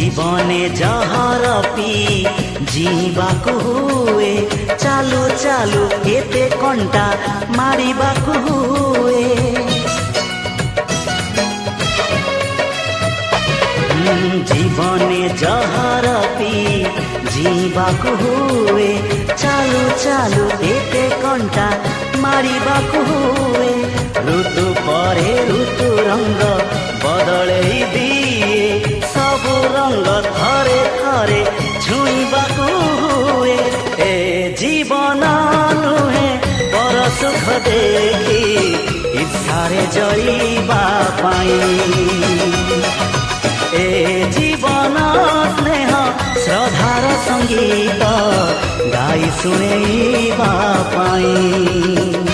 जीवने जहर पी जीवाकू हुए चालू चालू केते कंटा मारिबाकू हुए जीवने जहर पी जीवाकू हुए चालू चालू केते कंटा मारिबाकू हुए ऋतु परे ऋतु रंग बदले दिए सबु रंग थरे थरे छुईबाकू हुए ए जीवन नुहे पर सुख देखी ईर्षारे जईबा पाई ए जीवन स्नेह श्रद्धार संगीत गाई शुणेबा पाई।